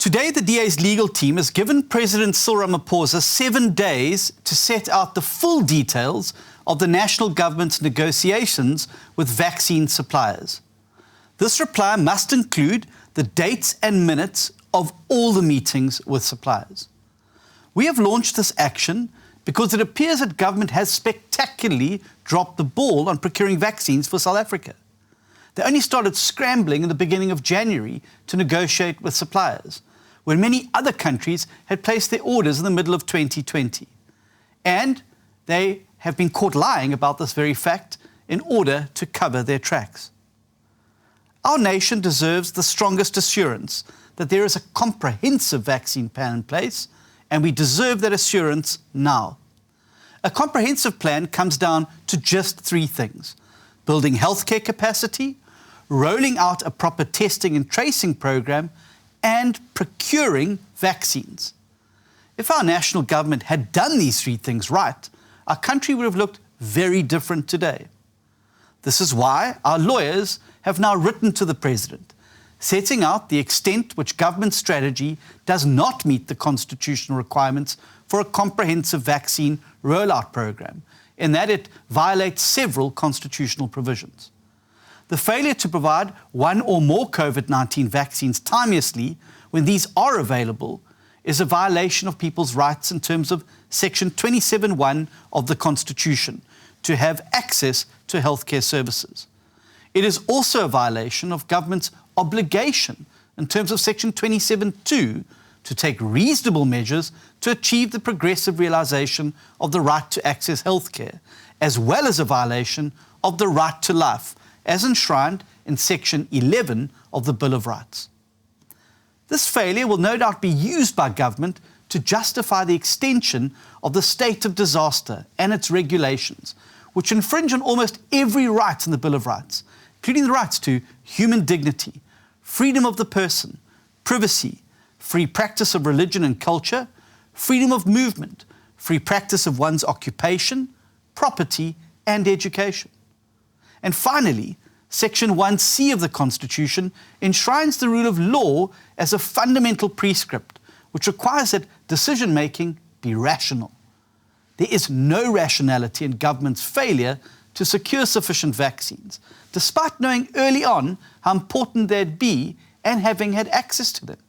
Today, the DA's legal team has given President Cyril Ramaphosa 7 days to set out the full details of the national government's negotiations with vaccine suppliers. This reply must include the dates and minutes of all the meetings with suppliers. We have launched this action because it appears that government has spectacularly dropped the ball on procuring vaccines for South Africa. They only started scrambling in the beginning of January to negotiate with suppliers, when many other countries had placed their orders in the middle of 2020. And they have been caught lying about this very fact in order to cover their tracks. Our nation deserves the strongest assurance that there is a comprehensive vaccine plan in place, and we deserve that assurance now. A comprehensive plan comes down to just 3 things: building healthcare capacity, rolling out a proper testing and tracing program, and procuring vaccines. If our national government had done these 3 things right, our country would have looked very different today. This is why our lawyers have now written to the President, setting out the extent which government strategy does not meet the constitutional requirements for a comprehensive vaccine rollout program, in that it violates several constitutional provisions. The failure to provide 1 or more COVID-19 vaccines timeously when these are available is a violation of people's rights in terms of Section 27(1) of the Constitution to have access to healthcare services. It is also a violation of government's obligation in terms of Section 27(2) to take reasonable measures to achieve the progressive realization of the right to access healthcare, as well as a violation of the right to life, as enshrined in Section 11 of the Bill of Rights. This failure will no doubt be used by government to justify the extension of the state of disaster and its regulations, which infringe on almost every right in the Bill of Rights, including the rights to human dignity, freedom of the person, privacy, free practice of religion and culture, freedom of movement, free practice of one's occupation, property, and education. And finally, Section 1C of the Constitution enshrines the rule of law as a fundamental prescript, which requires that decision-making be rational. There is no rationality in government's failure to secure sufficient vaccines, despite knowing early on how important they'd be and having had access to them.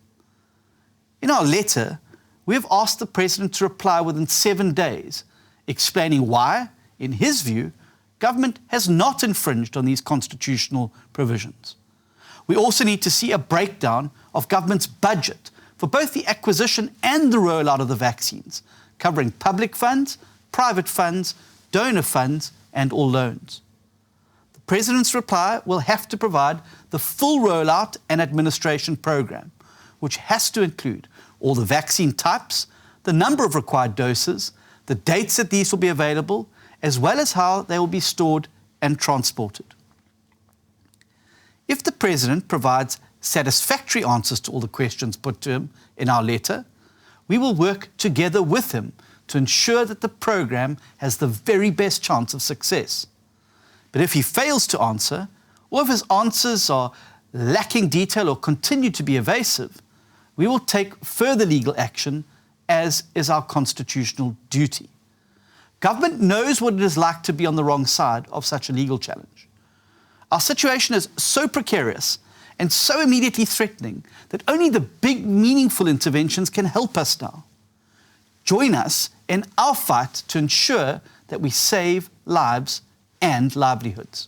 In our letter, we have asked the President to reply within 7 days, explaining why, in his view, government has not infringed on these constitutional provisions. We also need to see a breakdown of government's budget for both the acquisition and the rollout of the vaccines, covering public funds, private funds, donor funds, and all loans. The President's reply will have to provide the full rollout and administration program, which has to include all the vaccine types, the number of required doses, the dates that these will be available, as well as how they will be stored and transported. If the President provides satisfactory answers to all the questions put to him in our letter, we will work together with him to ensure that the program has the very best chance of success. But if he fails to answer, or if his answers are lacking detail or continue to be evasive, we will take further legal action, as is our constitutional duty. Government knows what it is like to be on the wrong side of such a legal challenge. Our situation is so precarious and so immediately threatening that only the big, meaningful interventions can help us now. Join us in our fight to ensure that we save lives and livelihoods.